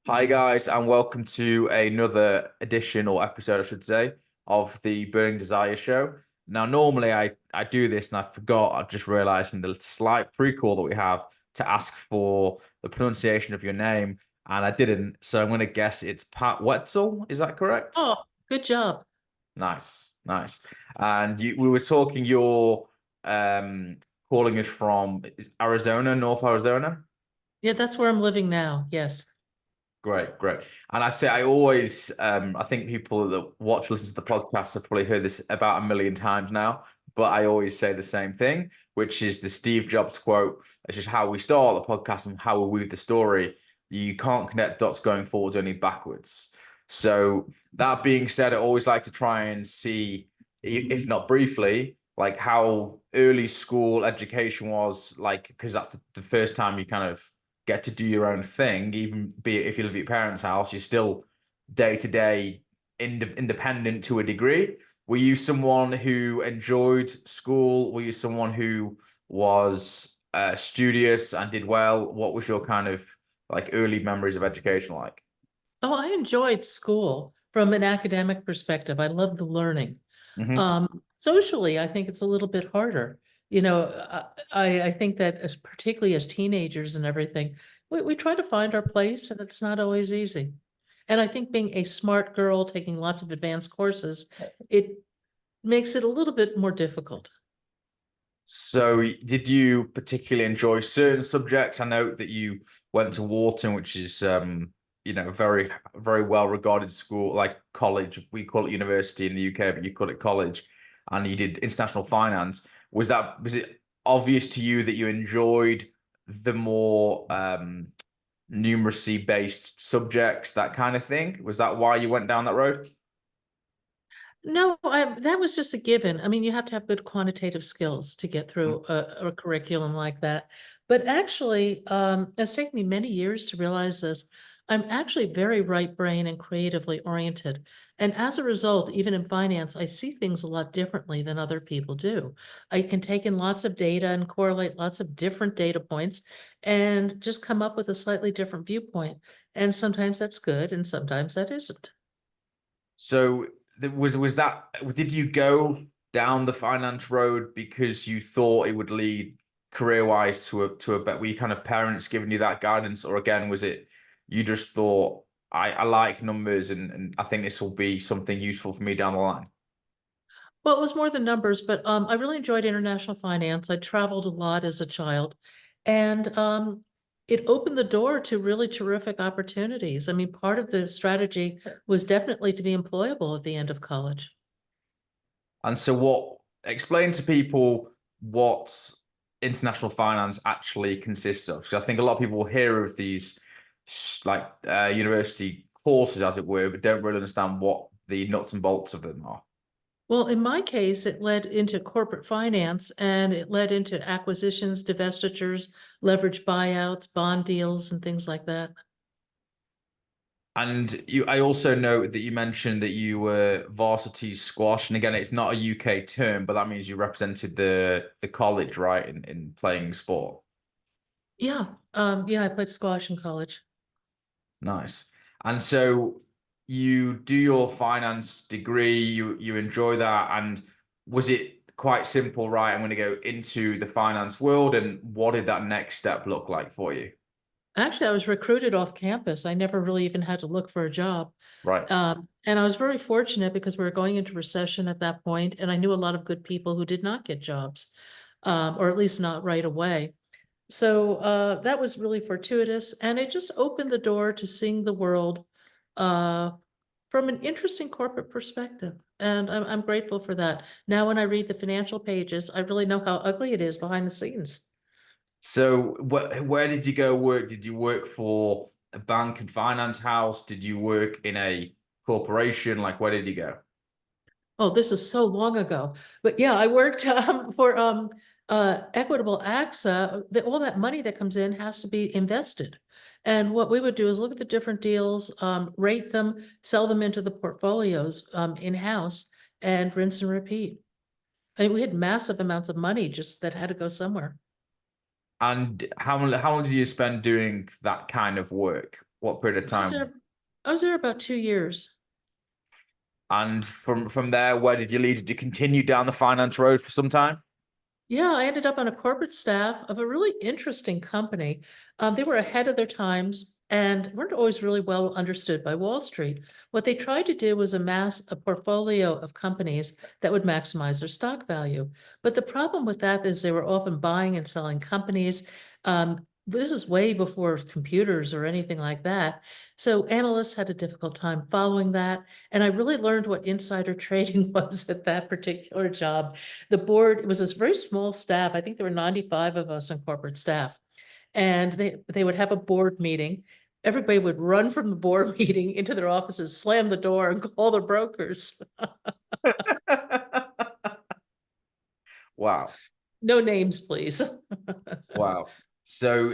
Hi guys, and welcome to another edition or episode, I should say, of the Burning Desire show. Now, normally I do this and I forgot. I've just realized in the slight prequel that we have to ask for the pronunciation of your name, and I didn't. So I'm going to guess it's Pat Wetzel. Is that correct? Oh, good job. Nice, nice. And we were talking. You're um, calling us from Arizona, North Arizona. Yeah, that's where I'm living now. Yes. Great, great. And I always, I think people that watch, listen to the podcast have probably heard this about a million times now, but I always say the same thing, which is the Steve Jobs quote. It's just how we start the podcast and how we weave the story. You can't connect dots going forwards, only backwards. So that being said, I always like to try and see, if not briefly, like how early school education was like, because that's the first time you kind of get to do your own thing, even be it if you live at your parents' house, you're still day to day independent to a degree. Were you someone who enjoyed school? Were you someone who was studious and did well? What was your kind of like early memories of education like? Oh, I enjoyed school from an academic perspective. I love the learning. Hmm. Socially, I think it's a little bit harder. I think that particularly as teenagers and everything, we try to find our place and it's not always easy. And I think being a smart girl taking lots of advanced courses, it makes it a little bit more difficult. So, did you particularly enjoy certain subjects? I know that you went to Wharton, which is very very well regarded school, like college. We call it university in the UK, but you call it college. And you did international finance. Was it obvious to you that you enjoyed the more numeracy based subjects, that kind of thing? Was that why you went down that road? No, that was just a given. I mean, you have to have good quantitative skills to get through a curriculum like that. But actually, it's taken me many years to realize this. I'm actually very right brain and creatively oriented. And as a result, even in finance, I see things a lot differently than other people do. I can take in lots of data and correlate lots of different data points and just come up with a slightly different viewpoint. And sometimes that's good, and sometimes that isn't. So was that, did you go down the finance road because you thought it would lead career wise to a bet? Were you kind of parents giving you that guidance, or again was it you just thought I like numbers and I think this will be something useful for me down the line? Well, it was more than numbers, but I really enjoyed international finance. I traveled a lot as a child, and it opened the door to really terrific opportunities. I mean, part of the strategy was definitely to be employable at the end of college. And so what explain to people what international finance actually consists of? Because I think a lot of people hear of these like university courses, as it were, but don't really understand what the nuts and bolts of them are. Well, in my case, it led into corporate finance and it led into acquisitions, divestitures, leverage buyouts, bond deals, and things like that. And I also note that you mentioned that you were varsity squash, and again, it's not a UK term, but that means you represented the college, right, in playing sport. Yeah, I played squash in college. Nice. And so you do your finance degree, you enjoy that, and was it quite simple, right? I'm going to go into the finance world, and what did that next step look like for you? Actually, I was recruited off campus. I never really even had to look for a job. Right. And I was very fortunate because we were going into recession at that point, and I knew a lot of good people who did not get jobs, or at least not right away. So that was really fortuitous, and it just opened the door to seeing the world uh, from an interesting corporate perspective. And I'm grateful for that. Now, when I read the financial pages, I really know how ugly it is behind the scenes. So where did you go work? Did you work for a bank and finance house? Did you work in a corporation? Like, where did you go? Oh, this is so long ago. But yeah, I worked for Equitable AXA. All that money that comes in has to be invested. And what we would do is look at the different deals, rate them, sell them into the portfolios in-house, and rinse and repeat. I mean, we had massive amounts of money just that had to go somewhere. And how long did you spend doing that kind of work? What period of I was time? there, I was there about 2 years. And from there, where did you lead? Did you continue down the finance road for some time? Yeah, I ended up on a corporate staff of a really interesting company. They were ahead of their times and weren't always really well understood by Wall Street. What they tried to do was amass a portfolio of companies that would maximize their stock value. But the problem with that is they were often buying and selling companies. This is way before computers or anything like that. So analysts had a difficult time following that. And I really learned what insider trading was at that particular job. The board, it was this very small staff. I think there were 95 of us on corporate staff. And they would have a board meeting. Everybody would run from the board meeting into their offices, slam the door, and call the brokers. Wow. No names, please. Wow. So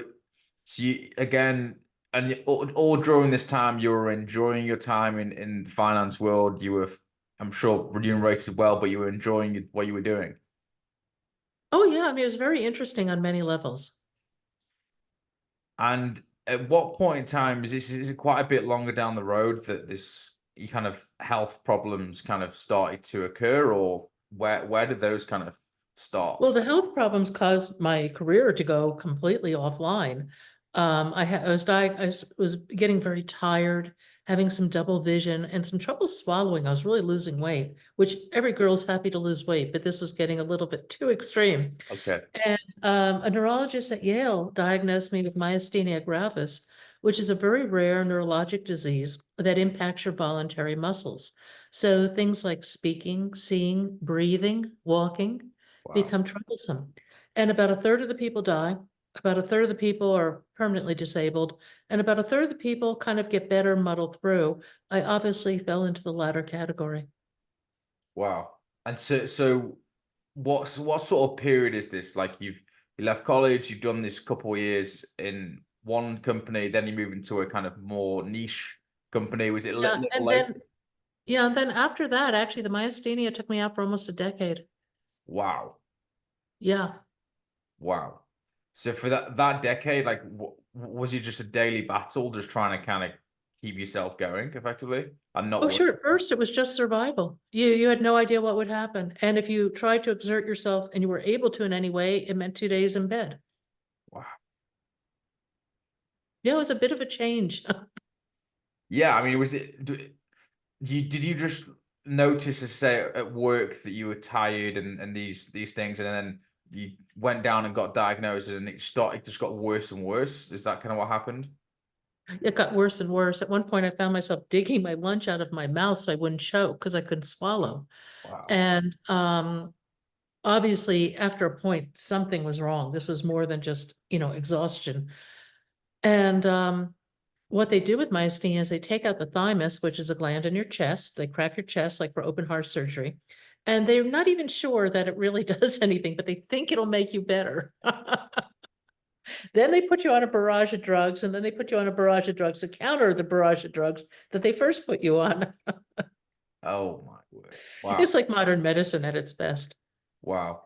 you again, and all during this time, you were enjoying your time in the finance world. You were, I'm sure, remunerated well, but you were enjoying what you were doing. Oh, yeah. I mean, it was very interesting on many levels. And at what point in time is it quite a bit longer down the road that this kind of health problems kind of started to occur, or where did those kind of Well, start? the health problems caused my career to go completely offline. I was getting very tired, having some double vision and some trouble swallowing. I was really losing weight, which every girl's happy to lose weight, but this was getting a little bit too extreme. Okay. And a neurologist at Yale diagnosed me with myasthenia gravis, which is a very rare neurologic disease that impacts your voluntary muscles. So things like speaking, seeing, breathing, walking Wow. become troublesome. And about a third of the people die, about a third of the people are permanently disabled, and about a third of the people kind of get better, muddle through. I obviously fell into the latter category. Wow. And so what sort of period is this? Like you left college, you've done this couple of years in one company, then you move into a kind of more niche company. Was it a Yeah, little and later? then yeah, and then after that, actually, the myasthenia took me out for almost a decade. Wow. Yeah. Wow. So for that decade, like was you just a daily battle, just trying to kind of keep yourself going effectively and not Oh, work? sure. At first, it was just survival. You had no idea what would happen. And if you tried to exert yourself and you were able to in any way, it meant 2 days in bed. Wow. Yeah, it was a bit of a change. Yeah, I mean, did you just notice, say, at work that you were tired and these things, and then you went down and got diagnosed, and it just got worse and worse? Is that kind of what happened? It got worse and worse. At one point, I found myself digging my lunch out of my mouth so I wouldn't choke because I couldn't swallow. Wow. And obviously, after a point, something was wrong. This was more than just, exhaustion. And what they do with myasthenia is they take out the thymus, which is a gland in your chest. They crack your chest like for open heart surgery. And they're not even sure that it really does anything, but they think it'll make you better. Then they put you on a barrage of drugs, and then they put you on a barrage of drugs to counter the barrage of drugs that they first put you on. Oh my word. It's Wow. like modern medicine at its best. Wow.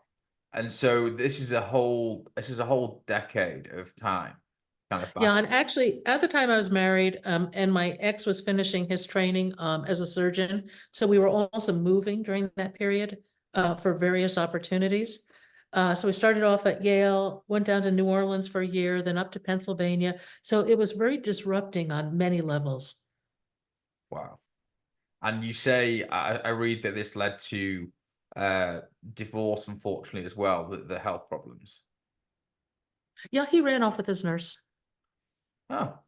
And so this is a whole decade of time kind of Yeah, battle. and actually, at the time I was married, and my ex was finishing his training as a surgeon, so we were also moving during that period for various opportunities. So we started off at Yale, went down to New Orleans for a year, then up to Pennsylvania. So it was very disrupting on many levels. Wow. And you say I read that this led to uh divorce, unfortunately, as well, the health problems. Yeah, he ran off with his nurse. Oh,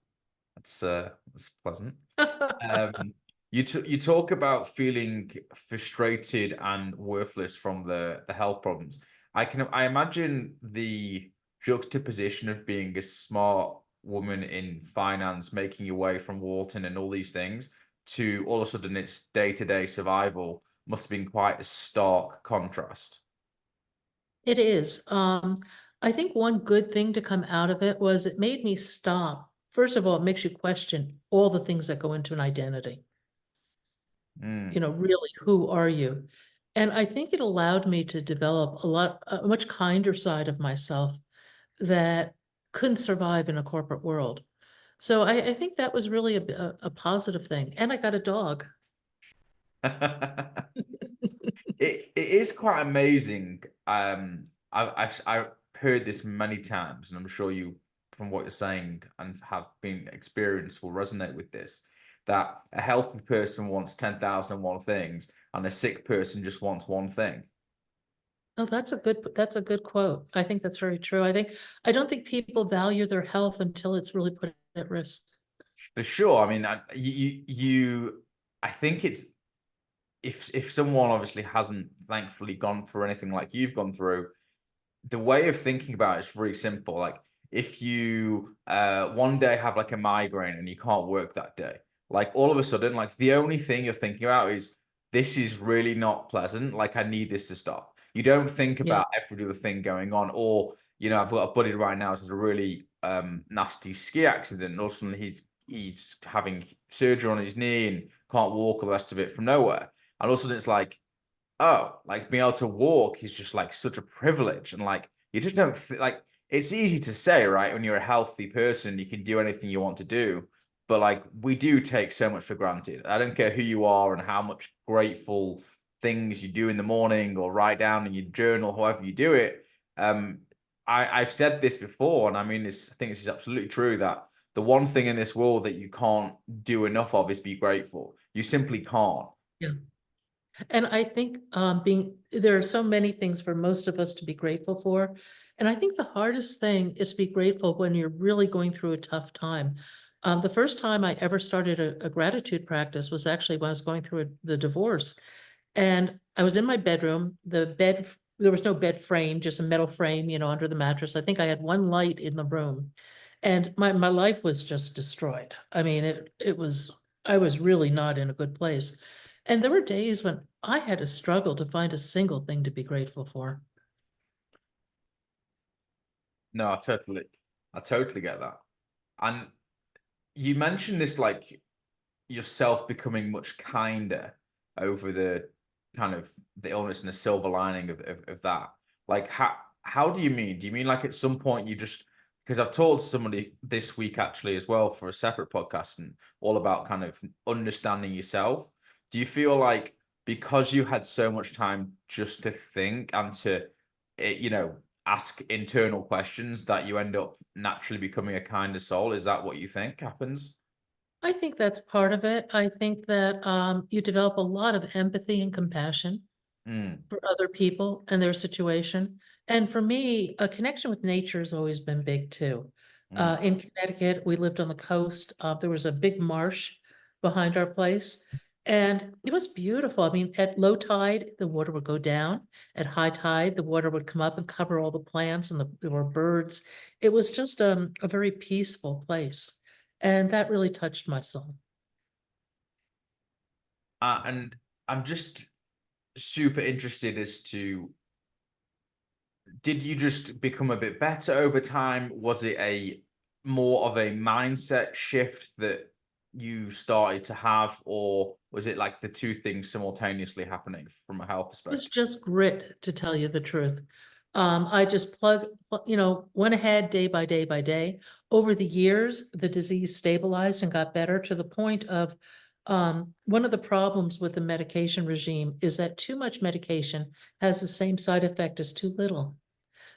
that's pleasant. Um, you talk about feeling frustrated and worthless from the health problems. I imagine the juxtaposition of being a smart woman in finance, making your way from Wharton and all these things, to all of a sudden it's day-to-day survival must have been quite a stark contrast. It is. I think one good thing to come out of it was it made me stop. First of all, it makes you question all the things that go into an identity. Mm, Really, who are you? And I think it allowed me to develop a much kinder side of myself that couldn't survive in a corporate world. So I think that was really a positive thing. And I got a dog. It is quite amazing. I've heard this many times, and I'm sure you, from what you're saying and have been experienced, will resonate with this. That a healthy person wants 10,001 things, and a sick person just wants one thing. Oh, that's a good quote. I think that's very true. I don't think people value their health until it's really put at risk. For sure. I mean, I think it's if someone obviously hasn't thankfully gone through anything like you've gone through, the way of thinking about it is really simple. Like if you one day have like a migraine and you can't work that day, like all of a sudden, like the only thing you're thinking about is this is really not pleasant. Like I need this to stop. You don't think Yeah. about every other thing going on, or I've got a buddy right now who's had a really nasty ski accident, and all of a sudden he's having surgery on his knee and can't walk all the rest of it from nowhere. And all of a sudden it's like, oh, like being able to walk is just like such a privilege. And like, you just don't like, it's easy to say, right? When you're a healthy person, you can do anything you want to do. But like, we do take so much for granted. I don't care who you are and how much grateful things you do in the morning or write down in your journal, however you do it. Um, I've said this before, and I mean, I think this is absolutely true that the one thing in this world that you can't do enough of is be grateful. You simply can't. Yeah. And I think there are so many things for most of us to be grateful for. And I think the hardest thing is to be grateful when you're really going through a tough time. The first time I ever started a gratitude practice was actually when I was going through the divorce. And I was in my bedroom, there was no bed frame, just a metal frame, under the mattress. I think I had one light in the room. And my life was just destroyed. I mean, I was really not in a good place. And there were days when I had to struggle to find a single thing to be grateful for. No, I totally get that. And you mentioned this like yourself becoming much kinder over the kind of the illness and the silver lining of that. Like how do you mean? Do you mean like at some point you just, because I've told somebody this week actually as well for a separate podcast and all about kind of understanding yourself. Do you feel like because you had so much time just to think and to ask internal questions that you end up naturally becoming a kinder soul? Is that what you think happens? I think that's part of it. I think that you develop a lot of empathy and compassion Mm, for other people and their situation. And for me, a connection with nature has always been big too. mm. In Connecticut, we lived on the coast. There was a big marsh behind our place, and it was beautiful. I mean, at low tide, the water would go down. At high tide, the water would come up and cover all the plants, and there were birds. It was just a very peaceful place, and that really touched my soul. And I'm just super interested as to, did you just become a bit better over time? Was it a more of a mindset shift that you started to have, or was it like the two things simultaneously happening from a health Was perspective? just grit, to tell you the truth. I just went ahead day by day by day. Over the years, the disease stabilized and got better to the point of one of the problems with the medication regime is that too much medication has the same side effect as too little.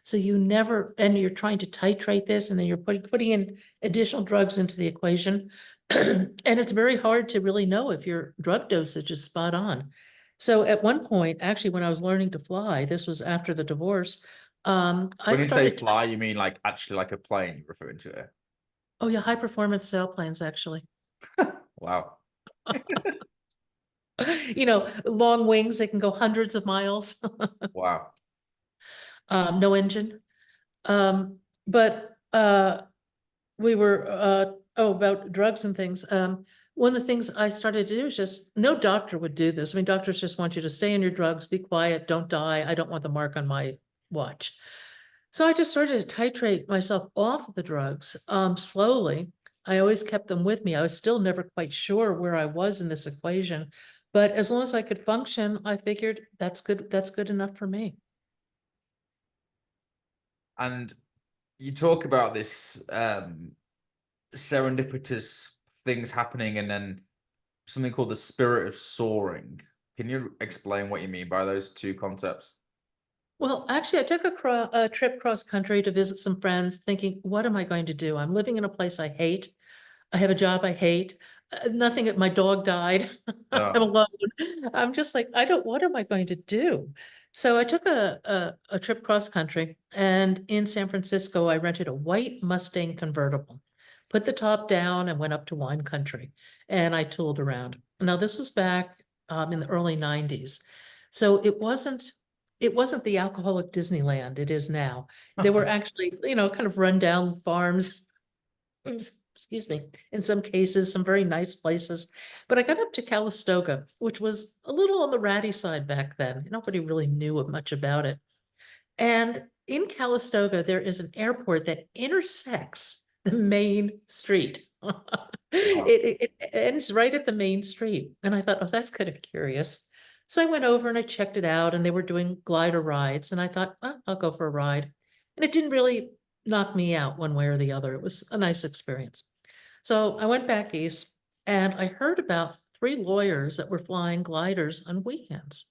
So you never, and you're trying to titrate this, and then you're putting in additional drugs into the equation. And it's very hard to really know if your drug dosage is spot on. So at one point, actually, when I was learning to fly, this was after the divorce, I When you say started, fly, you mean like actually like a plane, you're referring to it. oh yeah, high performance sailplanes, actually. Wow. Long wings, they can go hundreds of miles, Wow. no engine. But we were about drugs and things. One of the things I started to do is just no doctor would do this. I mean, doctors just want you to stay on your drugs, be quiet, don't die. I don't want the mark on my watch. So I just started to titrate myself off of the drugs slowly. I always kept them with me. I was still never quite sure where I was in this equation, but as long as I could function, I figured that's good. That's good enough for me. And you talk about this serendipitous things happening and then something called the spirit of soaring. Can you explain what you mean by those two concepts? Well, actually, I took a trip cross country to visit some friends, thinking, what am I going to do? I'm living in a place I hate. I have a job I hate. Nothing, my dog died. I'm Oh, alone. I'm just like, I don't, what am I going to do? So I took a trip cross country, and in San Francisco, I rented a white Mustang convertible, put the top down and went up to wine country, and I tooled around. Now, this was back in the early 90s. So it wasn't the alcoholic Disneyland it is now. There were actually, kind of rundown farms, excuse me, in some cases, some very nice places. But I got up to Calistoga, which was a little on the ratty side back then. Nobody really knew much about it. And in Calistoga, there is an airport that intersects the main street. wow. It ends right at the main street. And I thought, oh, that's kind of curious. So I went over and I checked it out, and they were doing glider rides. And I thought, oh, I'll go for a ride. And it didn't really knock me out one way or the other. It was a nice experience. So I went back east, and I heard about 3 lawyers that were flying gliders on weekends.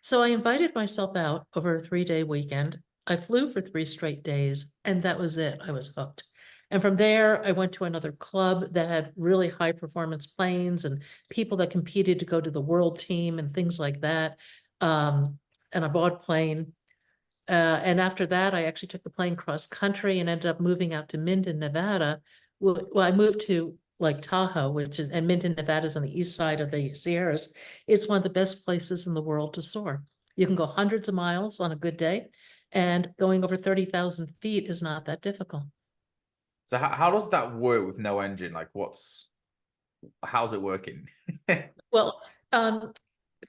So I invited myself out over a 3-day weekend. I flew for 3 straight days, and that was it. I was hooked. And from there, I went to another club that had really high performance planes and people that competed to go to the world team and things like that. And I bought a plane. And after that, I actually took the plane cross country and ended up moving out to Minden, Nevada. Well, I moved to like Tahoe, and Minden, Nevada is on the east side of the Sierras. It's one of the best places in the world to soar. You can go hundreds of miles on a good day, and going over 30,000 feet is not that difficult. So how does that work with no engine? Like how's it working? Well,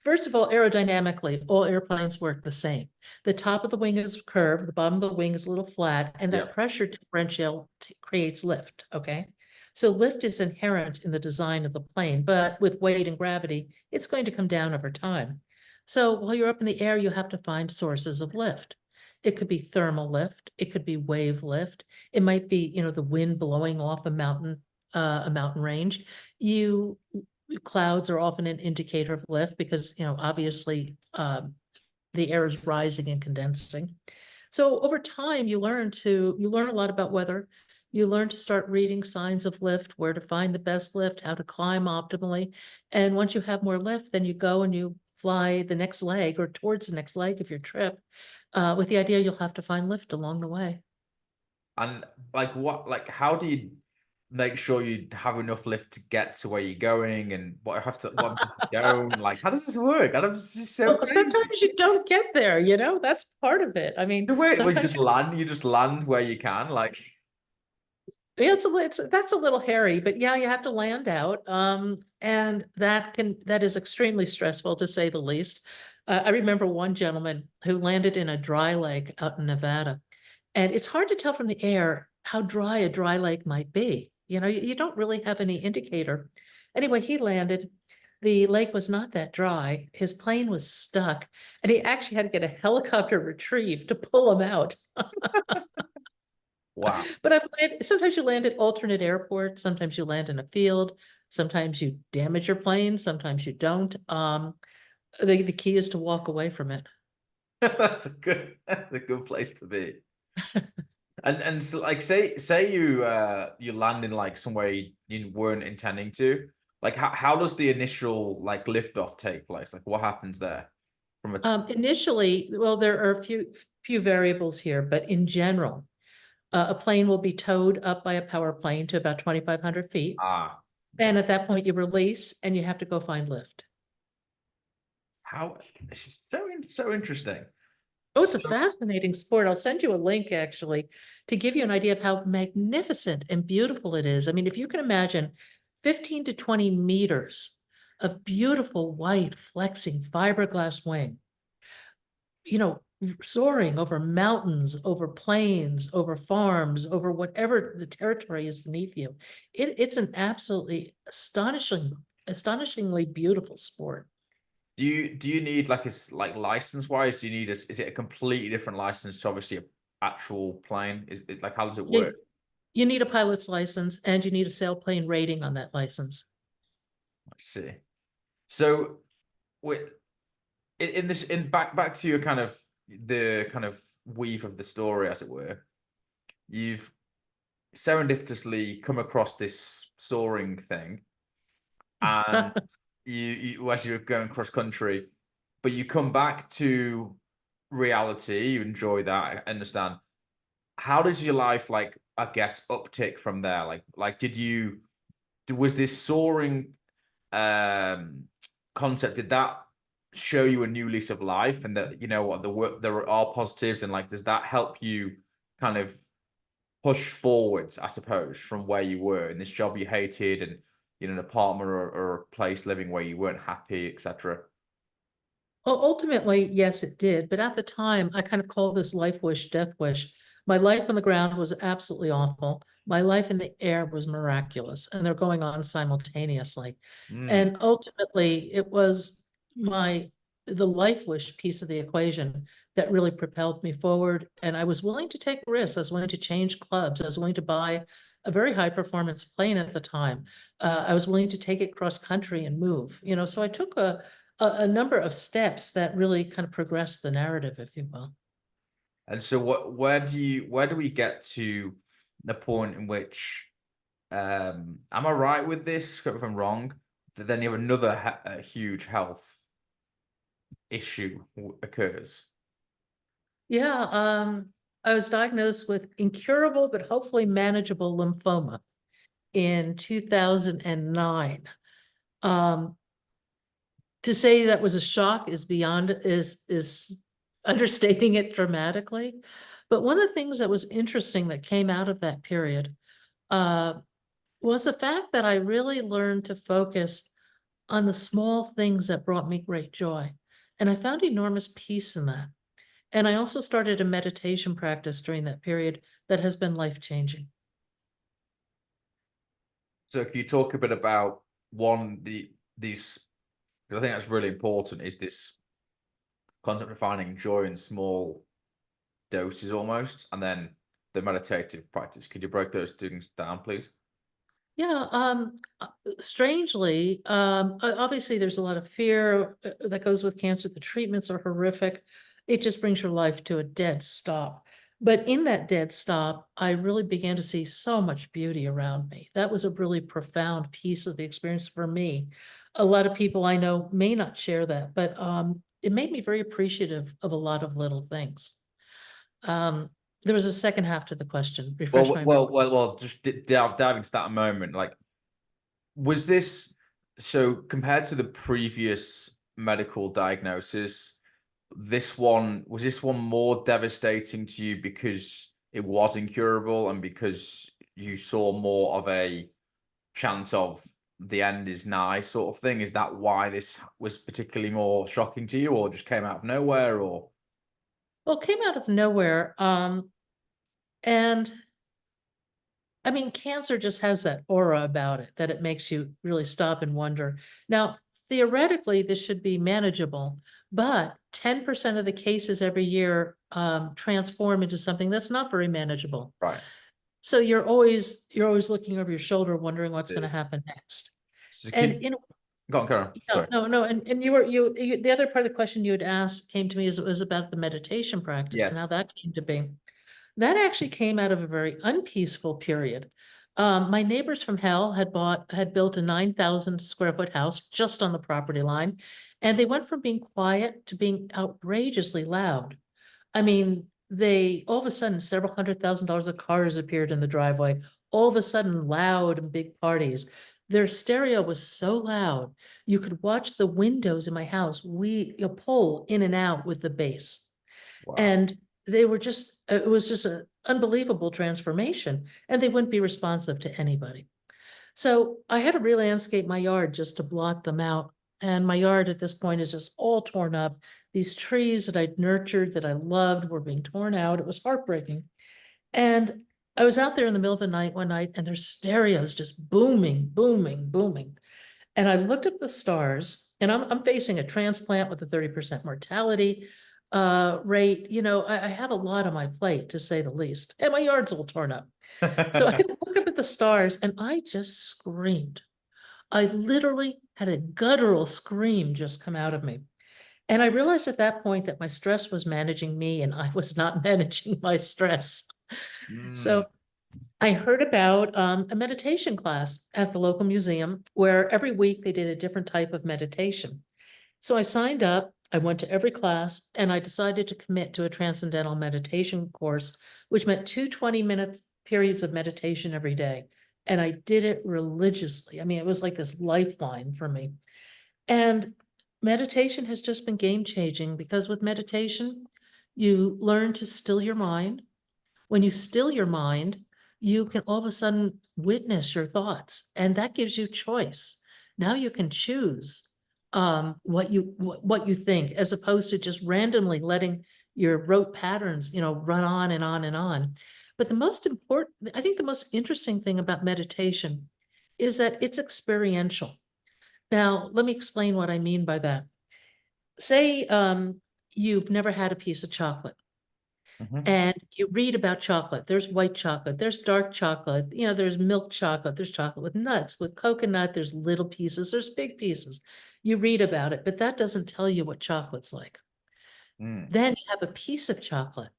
first of all, aerodynamically, all airplanes work the same. The top of the wing is curved, the bottom of the wing is a little flat, and Yeah. that pressure differential creates lift, okay? So lift is inherent in the design of the plane, but with weight and gravity, it's going to come down over time. So while you're up in the air, you have to find sources of lift. It could be thermal lift, it could be wave lift, it might be, the wind blowing off a mountain range. You Clouds are often an indicator of lift because, obviously, the air is rising and condensing. So over time, you learn a lot about weather. You learn to start reading signs of lift, where to find the best lift, how to climb optimally. And once you have more lift, then you go and you fly the next leg or towards the next leg of your trip, with the idea you'll have to find lift along the way. And how do you make sure you have enough lift to get to where you're going and what if you don't? Like, how does this work? This is so Well, crazy. sometimes you don't get there, that's part of it. I mean, The way well, sometimes you just land where you can, like yeah, that's a little hairy, but yeah, you have to land out. And that is extremely stressful to say the least. I remember one gentleman who landed in a dry lake out in Nevada, and it's hard to tell from the air how dry a dry lake might be. You don't really have any indicator. Anyway, he landed. The lake was not that dry. His plane was stuck, and he actually had to get a helicopter retrieve to pull him out. wow. But sometimes you land at alternate airports, sometimes you land in a field, sometimes you damage your plane, sometimes you don't. The key is to walk away from it. That's a good place to be. And so, like say you land in like somewhere you weren't intending to. Like how does the initial like liftoff take place? Like what happens there from a Initially, well, there are a few variables here, but in general, a plane will be towed up by a power plane to about 2,500 feet. okay. And at that point, you release and you have to go find lift. How this is so interesting. Oh, it's So a fascinating sport. I'll send you a link actually to give you an idea of how magnificent and beautiful it is. I mean, if you can imagine 15 to 20 meters of beautiful white flexing fiberglass wing, you know, soaring over mountains, over plains, over farms, over whatever the territory is beneath you. It's an absolutely astonishingly beautiful sport. do you need like like license wise? Do you need is it a completely different license to obviously a actual plane? Is it like how does it You, work? You need a pilot's license and you need a sailplane rating on that license. I see. So with in this in back to your kind of the kind of weave of the story, as it were, you've serendipitously come across this soaring thing, and you as you're going cross country, but you come back to reality, you enjoy that, I understand. How does your life, like, I guess, uptick from there? Like was this soaring um concept, did that show you a new lease of life, and that, you know what, the work, there are positives, and like, does that help you kind of push forwards, I suppose, from where you were in this job you hated, and in an apartment or a place living where you weren't happy, etc.? Well, ultimately, yes, it did. But at the time, I kind of call this life wish, death wish. My life on the ground was absolutely awful. My life in the air was miraculous, and they're going on simultaneously. Mm. And ultimately, it was the life wish piece of the equation that really propelled me forward. And I was willing to take risks. I was willing to change clubs. I was willing to buy a very high performance plane at the time. I was willing to take it cross country and move, so I took a number of steps that really kind of progress the narrative, if you will. And so where do we get to the point in which, am I right with this? Correct me if I'm wrong, that then you have another a huge health issue occurs. Yeah, I was diagnosed with incurable but hopefully manageable lymphoma in 2009. Um, to say that was a shock is understating it dramatically. But one of the things that was interesting that came out of that period uh, was the fact that I really learned to focus on the small things that brought me great joy. And I found enormous peace in that. And I also started a meditation practice during that period that has been life-changing. So can you talk a bit about these, 'cause I think that's really important, is this concept of finding joy in small doses almost, and then the meditative practice. Could you break those things down, please? Yeah, strangely, obviously there's a lot of fear that goes with cancer. The treatments are horrific. It just brings your life to a dead stop. But in that dead stop, I really began to see so much beauty around me. That was a really profound piece of the experience for me. A lot of people I know may not share that, but it made me very appreciative of a lot of little things. Um, there was a second half to the question. Refresh my memory. Just dive into that a moment. Like, was this, so compared to the previous medical diagnosis, this one more devastating to you because it was incurable, and because you saw more of a chance of the end is nigh sort of thing? Is that why this was particularly more shocking to you, or just came out of nowhere, or? Well, it came out of nowhere. And I mean, cancer just has that aura about it that it makes you really stop and wonder. Now, theoretically, this should be manageable, but 10% of the cases every year transform into something that's not very manageable. Right. So you're always looking over your shoulder, wondering what's going to The- happen next. So And go on, Karen. no, Sorry. no, and the other part of the question you had asked came to me as it was about the meditation practice and how Yes. that came to be. That actually came out of a very unpeaceful period. My neighbors from hell had built a 9,000 square foot house just on the property line, and they went from being quiet to being outrageously loud. I mean, they all of a sudden several $100,000 of cars appeared in the driveway. All of a sudden, loud and big parties. Their stereo was so loud you could watch the windows in my house. Pull in and out with the bass. Wow. And they were just, it was just an unbelievable transformation, and they wouldn't be responsive to anybody. So I had to re-landscape my yard just to blot them out. And my yard at this point is just all torn up. These trees that I'd nurtured, that I loved, were being torn out. It was heartbreaking. And I was out there in the middle of the night one night, and their stereos just booming, booming, booming. And I looked at the stars, and I'm facing a transplant with a 30% mortality. rate, I have a lot on my plate, to say the least, and my yard's all torn up. So I look up at the stars and I just screamed. I literally had a guttural scream just come out of me. And I realized at that point that my stress was managing me and I was not managing my stress. Mm, So I heard about a meditation class at the local museum where every week they did a different type of meditation. So I signed up, I went to every class, and I decided to commit to a transcendental meditation course, which meant 2 20-minute periods of meditation every day. And I did it religiously. I mean, it was like this lifeline for me. And meditation has just been game changing because with meditation, you learn to still your mind. When you still your mind, you can all of a sudden witness your thoughts, and that gives you choice. Now you can choose what you think, as opposed to just randomly letting your rote patterns, run on and on and on. But I think the most interesting thing about meditation is that it's experiential. Now, let me explain what I mean by that. Say you've never had a piece of chocolate mhm, and you read about chocolate. There's white chocolate, there's dark chocolate, there's milk chocolate, there's chocolate with nuts, with coconut, there's little pieces, there's big pieces. You read about it, but that doesn't tell you what chocolate's like. mm, Then you have a piece of chocolate.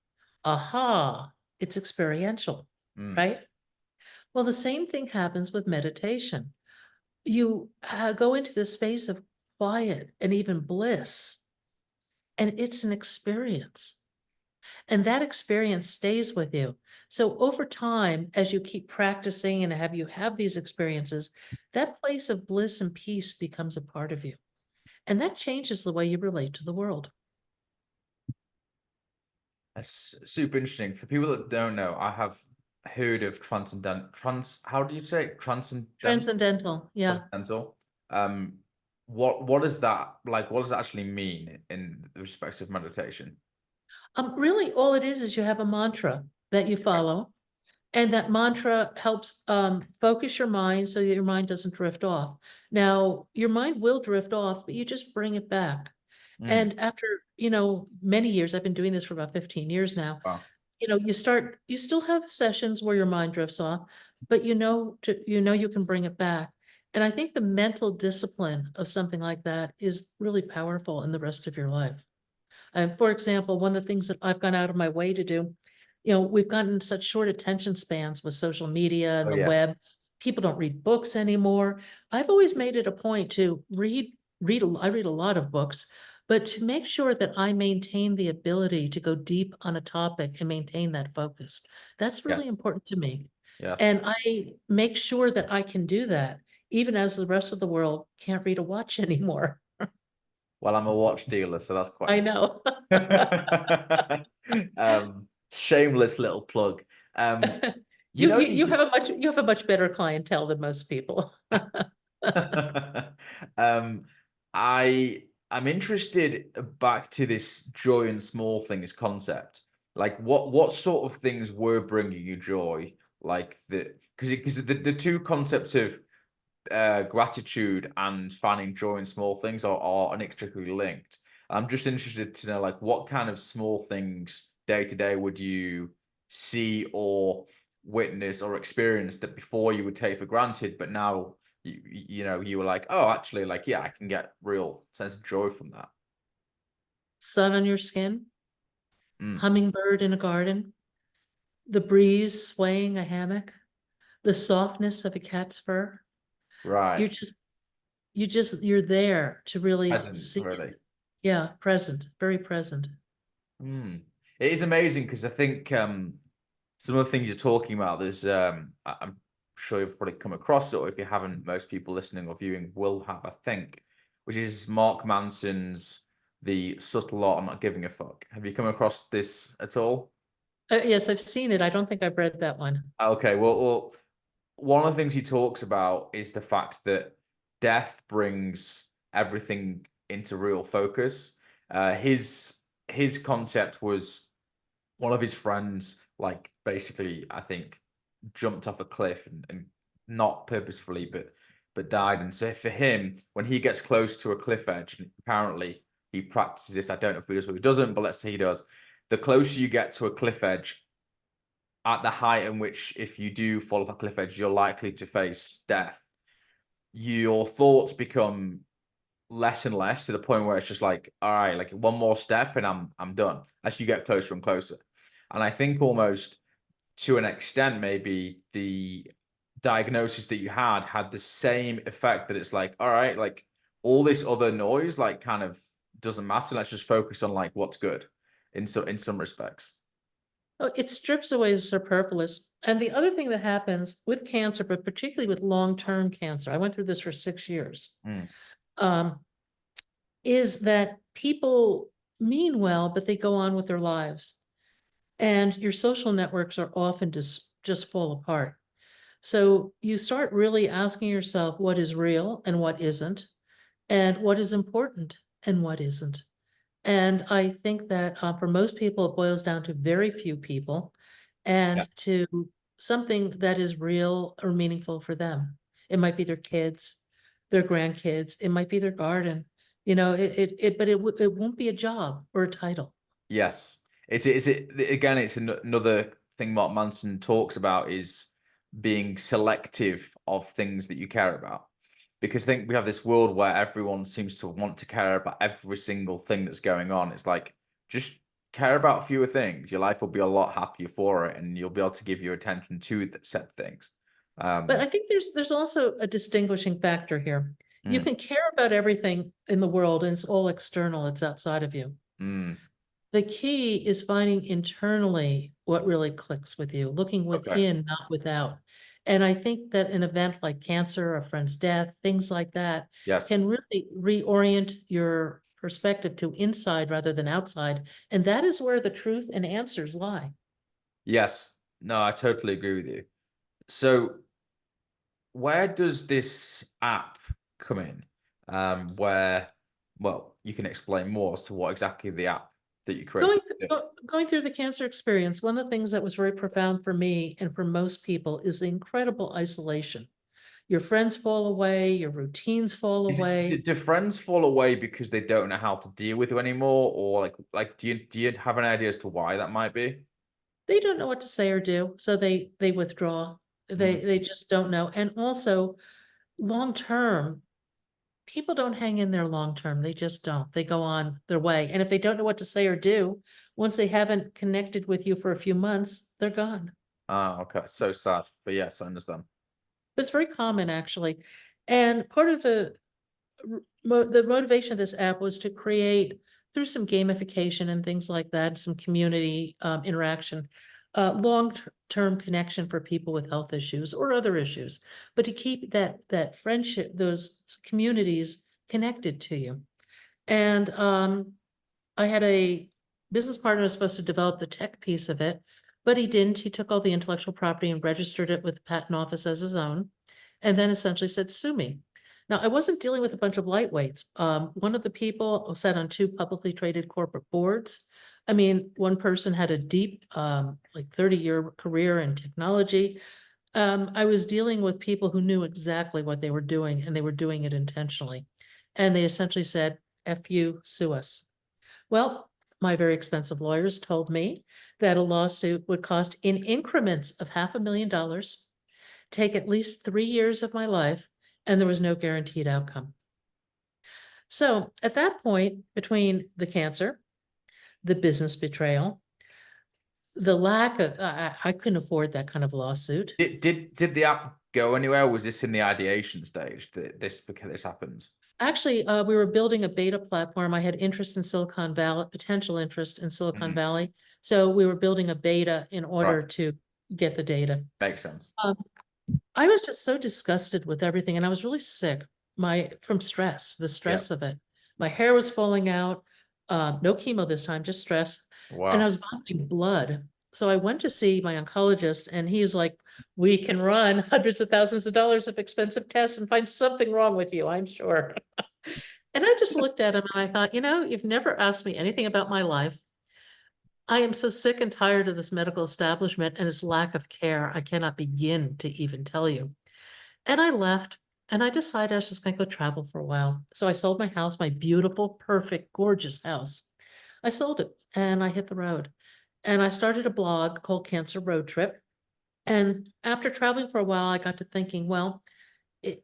Aha, it's experiential, mm. right? Well, the same thing happens with meditation. You go into the space of quiet and even bliss, and it's an experience. And that experience stays with you. So over time, as you keep practicing and have these experiences, that place of bliss and peace becomes a part of you. And that changes the way you relate to the world. That's super interesting. For people that don't know, I have heard of how do you say it? Transcendental, yeah. Transcendental. Um, what is that like? What does that actually mean in the respects of meditation? Really, all it is you have a mantra that you follow, and that mantra helps focus your mind so that your mind doesn't drift off. Now, your mind will drift off, but you just bring it back. Mm, And after, many years, I've been doing this for about 15 years now, wow. you still have sessions where your mind drifts off, but you can bring it back. And I think the mental discipline of something like that is really powerful in the rest of your life. For example, one of the things that I've gone out of my way to do, we've gotten such short attention spans with social media Oh and the yeah. web. People don't read books anymore. I've always made it a point to I read a lot of books, but to make sure that I maintain the ability to go deep on a topic and maintain that focus. That's really Yes. important to me. Yes. And I make sure that I can do that, even as the rest of the world can't read a watch anymore. Well, I'm a watch dealer, so that's quite I know. shameless little plug. Um, you know, You you have a much better clientele than most people. um, I'm interested back to this joy in small things concept. Like what sort of things were bringing you joy? Like because the two concepts of gratitude and finding joy in small things are inextricably linked. I'm just interested to know like what kind of small things day to day would you see or witness or experience that before you would take for granted, but now you were like, oh, actually, like yeah, I can get real sense of joy from that. Sun on your skin, Mm, hummingbird in a garden, the breeze swaying a hammock, the softness of a cat's fur. right, You're you're there to really present see really. it. Yeah, present, very present. Mm. It is amazing because I think some of the things you're talking about, I'm sure you've probably come across it, or if you haven't, most people listening or viewing will have, I think, which is Mark Manson's The Subtle Art of Not Giving a Fuck. Have you come across this at all? Yes, I've seen it. I don't think I've read that one. Okay, well, one of the things he talks about is the fact that death brings everything into real focus. His concept was one of his friends, like basically, I think, jumped off a cliff and not purposefully, but died. And so for him, when he gets close to a cliff edge, apparently he practices this. I don't know if he does or he doesn't, but let's say he does. The closer you get to a cliff edge, at the height in which, if you do fall off a cliff edge, you're likely to face death, your thoughts become less and less to the point where it's just like, all right, like one more step and I'm done as you get closer and closer. And I think almost to an extent, maybe the diagnosis that you had the same effect, that it's like, all right, like all this other noise, like kind of doesn't matter. Let's just focus on like what's good in some respects. Oh, it strips away the superfluous. And the other thing that happens with cancer, but particularly with long-term cancer, I went through this for 6 years, Mm, um, is that people mean well, but they go on with their lives. And your social networks are often just fall apart. So you start really asking yourself what is real and what isn't, and what is important and what isn't. And I think that for most people, it boils down to very few people yeah. and to something that is real or meaningful for them. It might be their kids, their grandkids, it might be their garden, but it won't be a job or a title. Yes. Is it again, it's another thing Mark Manson talks about, is being selective of things that you care about. Because I think we have this world where everyone seems to want to care about every single thing that's going on. It's like, just care about fewer things. Your life will be a lot happier for it, and you'll be able to give your attention to the set things. But Um, I think there's also a distinguishing factor here. You mm, can care about everything in the world and it's all external, it's outside of you. mm, The key is finding internally what really clicks with you, looking okay. within, not without. And I think that an event like cancer, a friend's death, things like that Yes. can really reorient your perspective to inside rather than outside. And that is where the truth and answers lie. Yes. No, I totally agree with you. So where does this app come in? Where, well, you can explain more as to what exactly the app that you Going, created did. going through the cancer experience, one of the things that was very profound for me and for most people is the incredible isolation. Your friends fall away, your routines fall Is it, away. do friends fall away because they don't know how to deal with you anymore, or like do you have an idea as to why that might be? They don't know what to say or do, so they withdraw. Mm. They just don't know. And also long term, people don't hang in there long term. They just don't. They go on their way. And if they don't know what to say or do, once they haven't connected with you for a few months, they're gone. Ah, okay. So sad. But yes, I understand. But it's very common actually. And part of the motivation of this app was to create, through some gamification and things like that, some community interaction, long-term connection for people with health issues or other issues, but to keep that friendship, those communities connected to you. And I had a business partner who was supposed to develop the tech piece of it, but he didn't. He took all the intellectual property and registered it with the patent office as his own, and then essentially said, sue me. Now, I wasn't dealing with a bunch of lightweights. One of the people sat on two publicly traded corporate boards. I mean, one person had a deep, like 30-year career in technology. I was dealing with people who knew exactly what they were doing, and they were doing it intentionally. And they essentially said, F you, sue us. Well, my very expensive lawyers told me that a lawsuit would cost in increments of $500,000, take at least 3 years of my life, and there was no guaranteed outcome. So at that point, between the cancer, the business betrayal, the lack of, I couldn't afford that kind of lawsuit. Did the app go anywhere? Or was this in the ideation stage that this happened? Actually, we were building a beta platform. I had interest in Silicon Valley, potential interest in Silicon Mm, Valley. So we were building a beta in right. order to get the data. Makes sense. Um, I was just so disgusted with everything, and I was really sick, from stress, the Yeah. stress of it. My hair was falling out, no chemo this time, just stress, and I Wow. was vomiting blood. So I went to see my oncologist, and he's like, "We can run hundreds of thousands of dollars of expensive tests and find something wrong with you, I'm sure." And I just looked at him and I thought, you've never asked me anything about my life. I am so sick and tired of this medical establishment and its lack of care. I cannot begin to even tell you. And I left. and I decided I was just going to go travel for a while. So I sold my house, my beautiful, perfect, gorgeous house. I sold it and I hit the road. And I started a blog called Cancer Road Trip. And after traveling for a while, I got to thinking, well,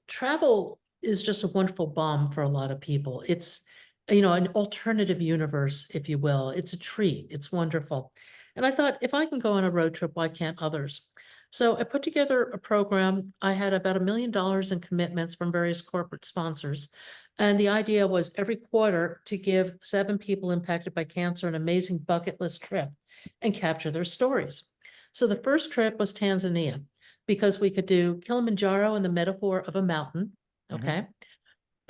travel is just a wonderful balm for a lot of people. It's, an alternative universe, if you will. It's a treat. It's wonderful. And I thought, if I can go on a road trip, why can't others? So I put together a program. I had about $1 million in commitments from various corporate sponsors. And the idea was every quarter to give 7 people impacted by cancer an amazing bucket list trip and capture their stories. So the first trip was Tanzania because we could do Kilimanjaro in the metaphor of a mountain, Mm-hmm. okay?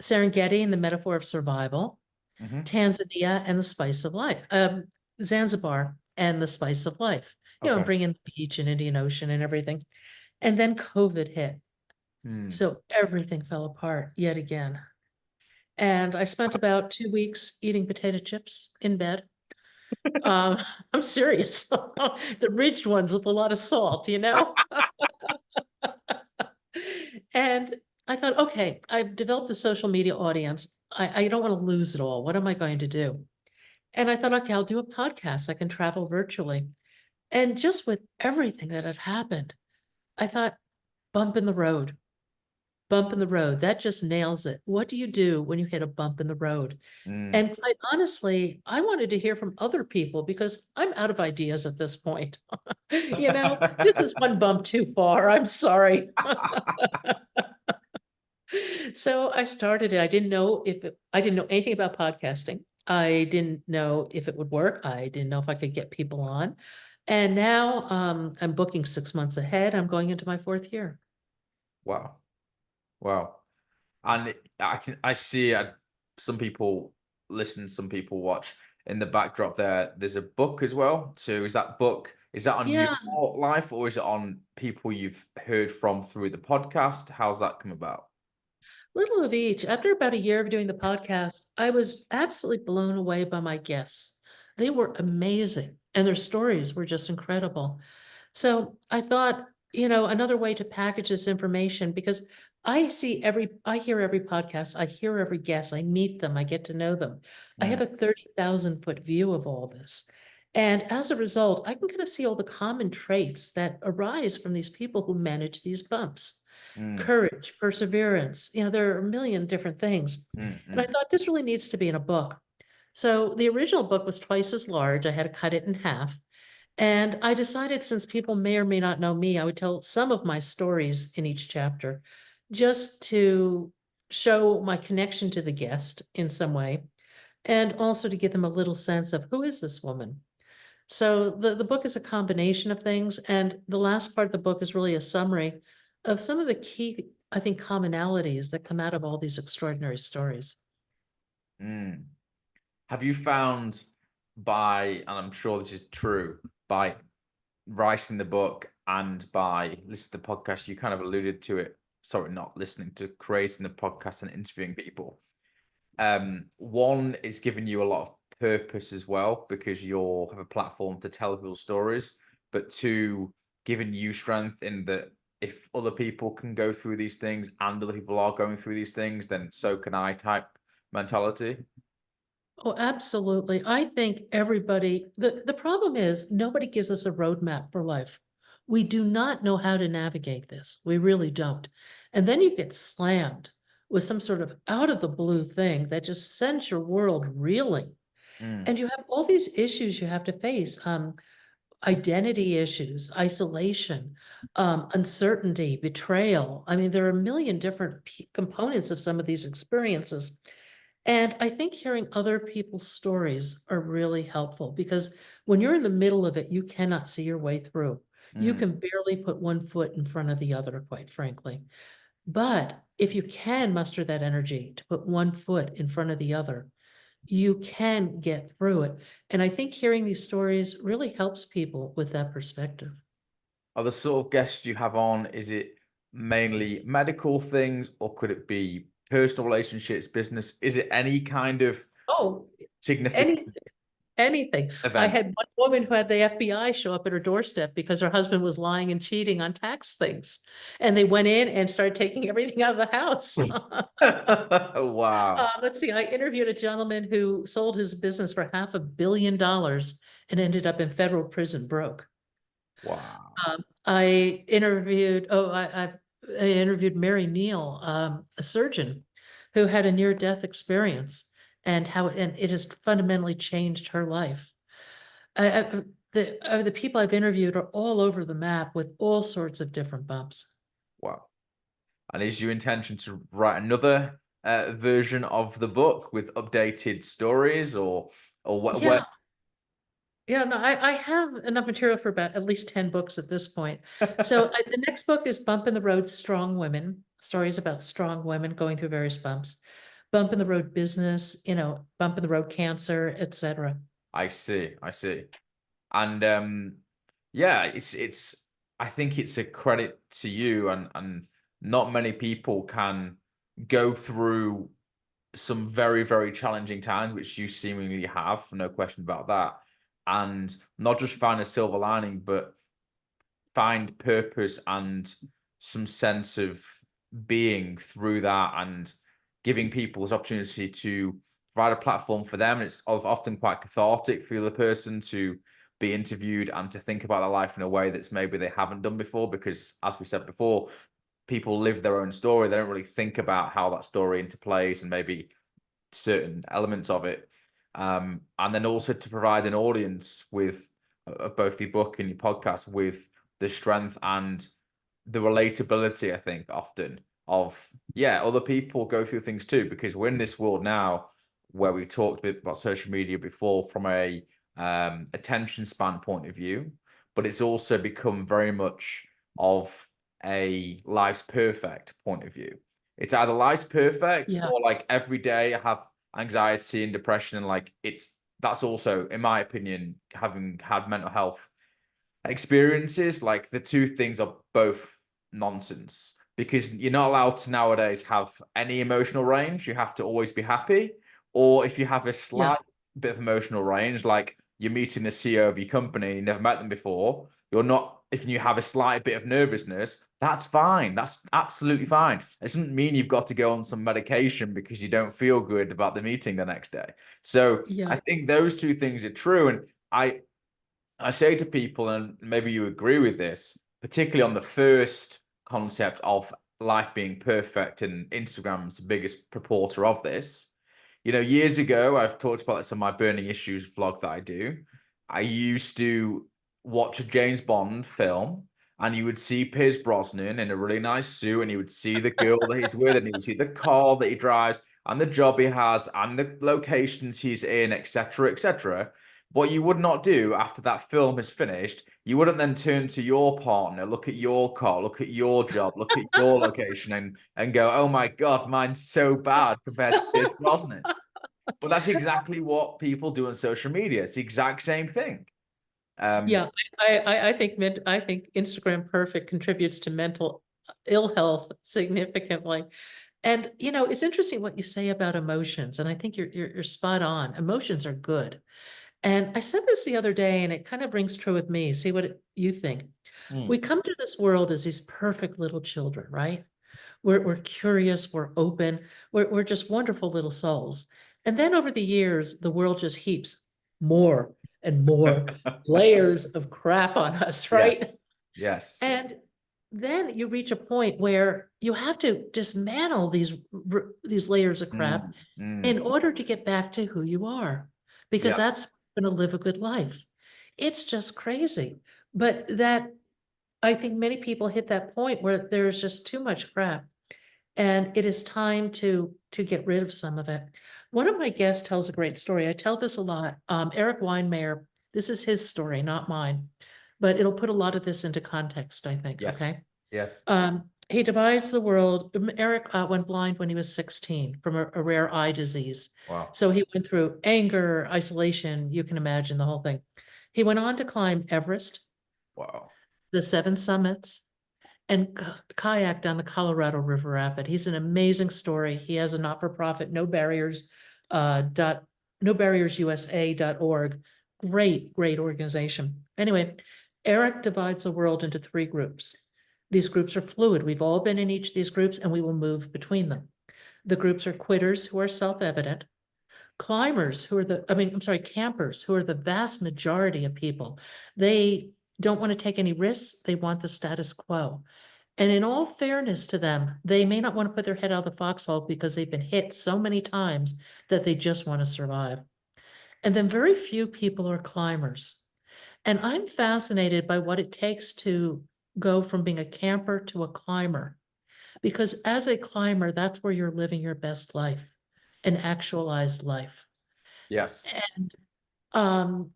Serengeti in the metaphor of survival, Mm-hmm. Tanzania and the spice of life, Zanzibar and the spice of life, Okay. bringing the beach and Indian Ocean and everything. And then COVID hit. Mm. So everything fell apart yet again. And I spent about 2 weeks eating potato chips in bed. Um, I'm serious. The ridged ones with a lot of salt, And I thought, okay, I've developed a social media audience. I don't want to lose it all. What am I going to do? And I thought, okay, I'll do a podcast. I can travel virtually. And just with everything that had happened, I thought, bump in the road, bump in the road. That just nails it. What do you do when you hit a bump in the road? Mm. And quite honestly, I wanted to hear from other people because I'm out of ideas at this point. This is one bump too far. I'm sorry. So I started it. I didn't know anything about podcasting. I didn't know if it would work. I didn't know if I could get people on. And now I'm booking 6 months ahead. I'm going into my 4th year. Wow. Wow. And I see some people listen, some people watch. In the backdrop there's a book as well. So is that on your Yeah. life, or is it on people you've heard from through the podcast? How's that come about? Little of each. After about a year of doing the podcast, I was absolutely blown away by my guests. They were amazing, and their stories were just incredible. So I thought, another way to package this information because I hear every podcast, I hear every guest, I meet them, I get to know them. I have Mm, a 30,000-foot view of all this. And as a result, I can kind of see all the common traits that arise from these people who manage these bumps. mm, Courage, perseverance, there are a million different things. mm, And I mm, thought this really needs to be in a book. So the original book was twice as large. I had to cut it in half. And I decided since people may or may not know me, I would tell some of my stories in each chapter just to show my connection to the guest in some way and also to give them a little sense of who is this woman. So the book is a combination of things, and the last part of the book is really a summary of some of the key, I think, commonalities that come out of all these extraordinary stories. mm. Have you found and I'm sure this is true, by writing the book and by listening to the podcast, you kind of alluded to it, sorry, not listening to creating the podcast and interviewing people. One is giving you a lot of purpose as well because you'll have a platform to tell people's stories, but two, giving you strength in that if other people can go through these things and other people are going through these things, then so can I type mentality. Oh, absolutely. I think the problem is nobody gives us a roadmap for life. We do not know how to navigate this. We really don't. And then you get slammed with some sort of out of the blue thing that just sends your world reeling. Mm, And you have all these issues you have to face, identity issues, isolation, uncertainty, betrayal. I mean, there are a million different components of some of these experiences. And I think hearing other people's stories are really helpful because when you're in the middle of it, you cannot see your way through. You mm. can barely put one foot in front of the other, quite frankly. But if you can muster that energy to put one foot in front of the other, you can get through it. And I think hearing these stories really helps people with that perspective. Are the sort of guests you have on, is it mainly medical things or could it be personal relationships, business? Is it any kind of Oh, significant? any anything. I event. had one woman who had the FBI show up at her doorstep because her husband was lying and cheating on tax things. And they went in and started taking everything out of the house. Wow. Let's see, I interviewed a gentleman who sold his business for $500 million and ended up in federal prison broke. Wow. I interviewed Mary Neal, a surgeon who had a near-death experience and it has fundamentally changed her life. The people I've interviewed are all over the map with all sorts of different bumps. Wow. And is your intention to write another version of the book with updated stories, or what? Yeah, yeah, no, I have enough material for about at least 10 books at this point. So the next book is Bump in the Road, Strong Women, stories about strong women going through various bumps. Bump in the Road Business, Bump in the Road Cancer, etc. I see. I see. And yeah, it's I think it's a credit to you, and not many people can go through some very, very challenging times, which you seemingly have, no question about that, and not just find a silver lining, but find purpose and some sense of being through that, and giving people this opportunity to provide a platform for them. And it's often quite cathartic for the other person to be interviewed and to think about their life in a way that's maybe they haven't done before, because as we said before, people live their own story. They don't really think about how that story interplays and maybe certain elements of it. And then also to provide an audience with both your book and your podcast with the strength and the relatability, I think, often of, yeah, other people go through things too, because we're in this world now where we talked a bit about social media before from a attention span point of view, but it's also become very much of a life's perfect point of view. It's either life's perfect Yeah, or like every day I have anxiety and depression, and like that's also, in my opinion, having had mental health experiences, like the two things are both nonsense, because you're not allowed to nowadays have any emotional range. You have to always be happy. Or if you have a yeah, slight bit of emotional range, like you're meeting the CEO of your company, you never met them before, you're not, if you have a slight bit of nervousness, that's fine. That's absolutely fine. It doesn't mean you've got to go on some medication because you don't feel good about the meeting the next day. So yeah, I think those two things are true. And I say to people, and maybe you agree with this, particularly on the first concept of life being perfect, and Instagram's the biggest purporter of this. Years ago, I've talked about this on my Burning Issues vlog that I do. I used to watch a James Bond film, and you would see Pierce Brosnan in a really nice suit, and you would see the girl that he's with, and you would see the car that he drives, and the job he has, and the locations he's in, etc., etc. What you would not do after that film is finished, you wouldn't then turn to your partner, look at your car, look at your job, look at your location, and go, "Oh my God, mine's so bad compared to Pierce Brosnan." But that's exactly what people do on social media. It's the exact same thing. Um, yeah. I think Instagram Perfect contributes to mental ill health significantly. And it's interesting what you say about emotions, and I think you're spot on. Emotions are good. And I said this the other day, and it kind of rings true with me. See what you think. We mm, come to this world as these perfect little children, right? We're curious, we're open, we're just wonderful little souls. And then over the years, the world just heaps more and more layers of crap on us, right? yes, yes, And then you reach a point where you have to dismantle these layers of crap mm, mm, in order to get back to who you are, because yeah, that's going to live a good life. It's just crazy. But that I think many people hit that point where there's just too much crap, and it is time to get rid of some of it. One of my guests tells a great story. I tell this a lot. Eric Weinmayer, this is his story, not mine, but it'll put a lot of this into context, I think. yes, Okay. yes. He divides the world. Eric went blind when he was 16 from a rare eye disease. Wow, So he went through anger, isolation, you can imagine the whole thing. He went on to climb Everest, wow, the seven summits, and kayak down the Colorado River Rapid. He's an amazing story. He has a not-for-profit, no barriers, nobarriersusa.org. Great organization. Anyway, Eric divides the world into 3 groups. These groups are fluid. We've all been in each of these groups and we will move between them. The groups are quitters who are self-evident, climbers who are campers who are the vast majority of people. They don't want to take any risks. They want the status quo. And in all fairness to them, they may not want to put their head out of the foxhole because they've been hit so many times that they just want to survive. And then very few people are climbers. And I'm fascinated by what it takes to go from being a camper to a climber. Because as a climber, that's where you're living your best life, an actualized life. Yes. And um,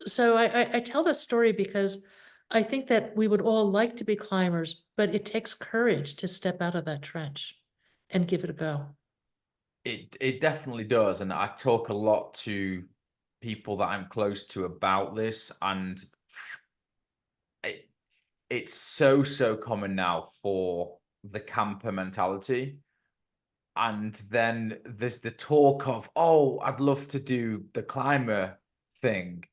so I tell that story because I think that we would all like to be climbers, but it takes courage to step out of that trench and give it a go. It definitely does. And I talk a lot to people that I'm close to about this, and it, it's so common now for the camper mentality. And then there's the talk of, oh, I'd love to do the climber thing,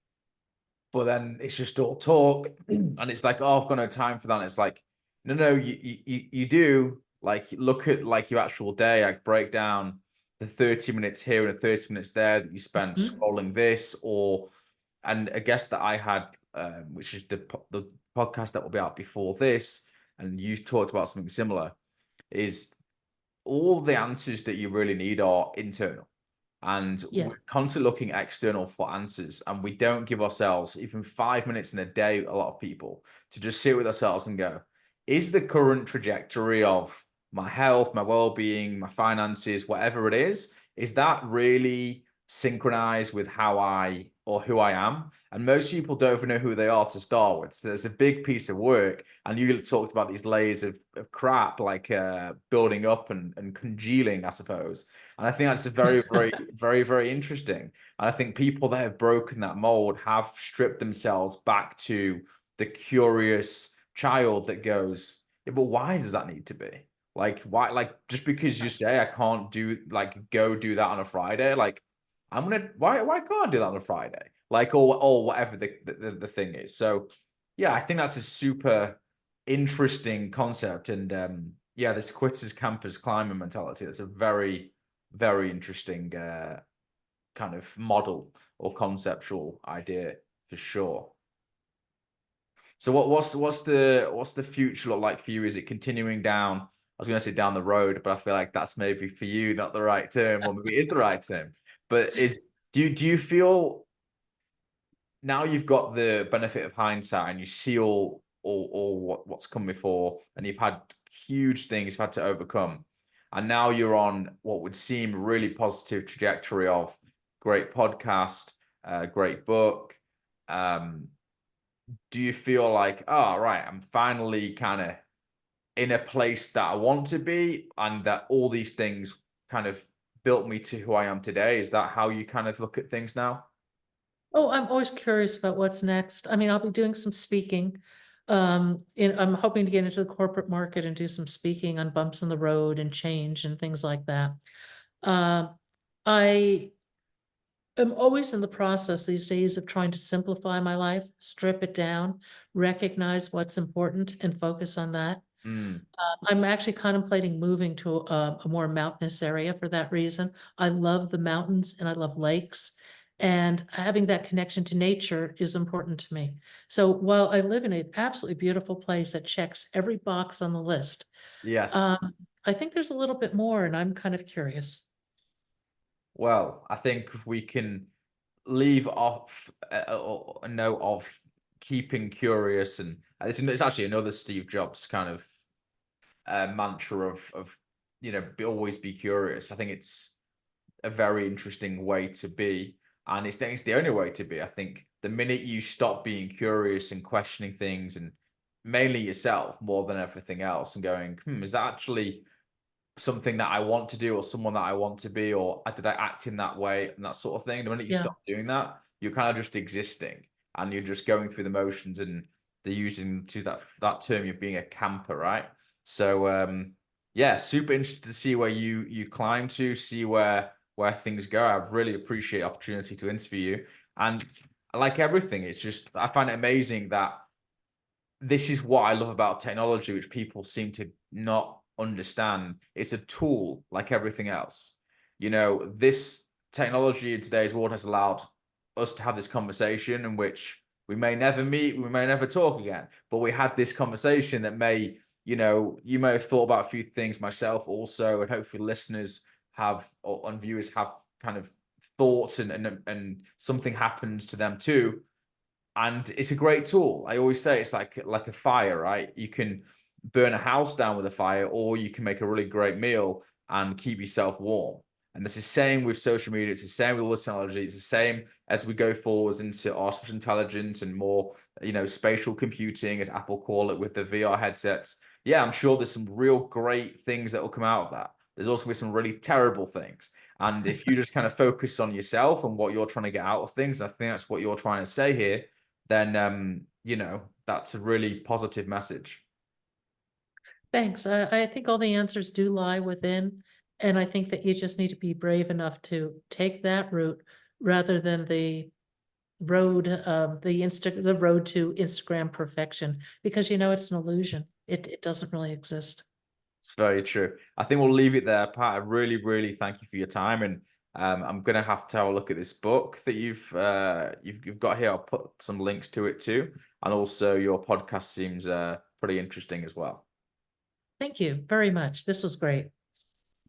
but then it's just all talk, and it's like, oh, I've got no time for that. And it's like, no, you do. Like, look at like your actual day. Like, break down the 30 minutes here and the 30 minutes there that you spent Mhm. scrolling this, or and a guest that I had, which is the podcast that will be out before this, and you talked about something similar, is all the answers that you really need are internal. And we're Yes. constantly looking external for answers. And we don't give ourselves even 5 minutes in a day, a lot of people, to just sit with ourselves and go, is the current trajectory of my health, my well-being, my finances, whatever it is that really synchronized with how I or who I am? And most people don't even know who they are to start with. So there's a big piece of work. And you talked about these layers of crap, like building up and congealing, I suppose. And I think that's very interesting. And I think people that have broken that mold have stripped themselves back to the curious child that goes, yeah, but why does that need to be? Like, why? Like, just because you say I can't do, like, go do that on a Friday, like, why can't I do that on a Friday? Like, or whatever the thing is. So, yeah, I think that's a super interesting concept. And yeah, this quitters campers climber mentality, that's a very interesting kind of model or conceptual idea for sure. So what's the future look like for you? Is it continuing down? I was going to say down the road, but I feel like that's maybe for you not the right term, or maybe it is the right term. But do you feel now you've got the benefit of hindsight and you see all what's come before, and you've had huge things you've had to overcome, and now you're on what would seem a really positive trajectory of great podcast, great book. Um, do you feel like, oh, right, I'm finally kind of in a place that I want to be, and that all these things kind of built me to who I am today? Is that how you kind of look at things now? Oh, I'm always curious about what's next. I mean, I'll be doing some speaking. I'm hoping to get into the corporate market and do some speaking on bumps in the road and change and things like that. Uh, I am always in the process these days of trying to simplify my life, strip it down, recognize what's important and focus on that. Mm, I'm actually contemplating moving to a more mountainous area for that reason. I love the mountains and I love lakes. And having that connection to nature is important to me. So while I live in an absolutely beautiful place that checks every box on the list, yes. um, I think there's a little bit more and I'm kind of curious. Well, I think if we can leave off a note of keeping curious, and it's actually another Steve Jobs kind of mantra of always be curious. I think it's a very interesting way to be, and it's the only way to be. I think the minute you stop being curious and questioning things, and mainly yourself more than everything else, and going, is that actually something that I want to do, or someone that I want to be, or did I act in that way, and that sort of thing. The minute you Yeah. stop doing that, you're kind of just existing, and you're just going through the motions, and they're using to that term, you're being a camper, right? So yeah, super interested to see where you climb to, see where where things go. I really appreciate the opportunity to interview you. And like everything, it's just, I find it amazing that this is what I love about technology, which people seem to not understand. It's a tool like everything else. This technology in today's world has allowed us to have this conversation in which we may never meet, we may never talk again, but we had this conversation that may, you may have thought about a few things, myself also, and hopefully listeners have, or viewers have kind of thoughts, and something happens to them too. And it's a great tool. I always say it's like a fire, right? You can burn a house down with a fire, or you can make a really great meal and keep yourself warm. And it's the same with social media. It's the same with all this technology. It's the same as we go forwards into artificial intelligence and more, spatial computing, as Apple call it, with the VR headsets. Yeah, I'm sure there's some real great things that will come out of that. There's also going to be some really terrible things. And if you just kind of focus on yourself and what you're trying to get out of things, I think that's what you're trying to say here, then that's a really positive message. Thanks. I think all the answers do lie within, and I think that you just need to be brave enough to take that route rather than the road, the road to Instagram perfection, because it's an illusion. It doesn't really exist. It's very true. I think we'll leave it there, Pat. I really, really thank you for your time, and I'm gonna have to have a look at this book that you've got here. I'll put some links to it too, and also your podcast seems pretty interesting as well. Thank you very much. This was great.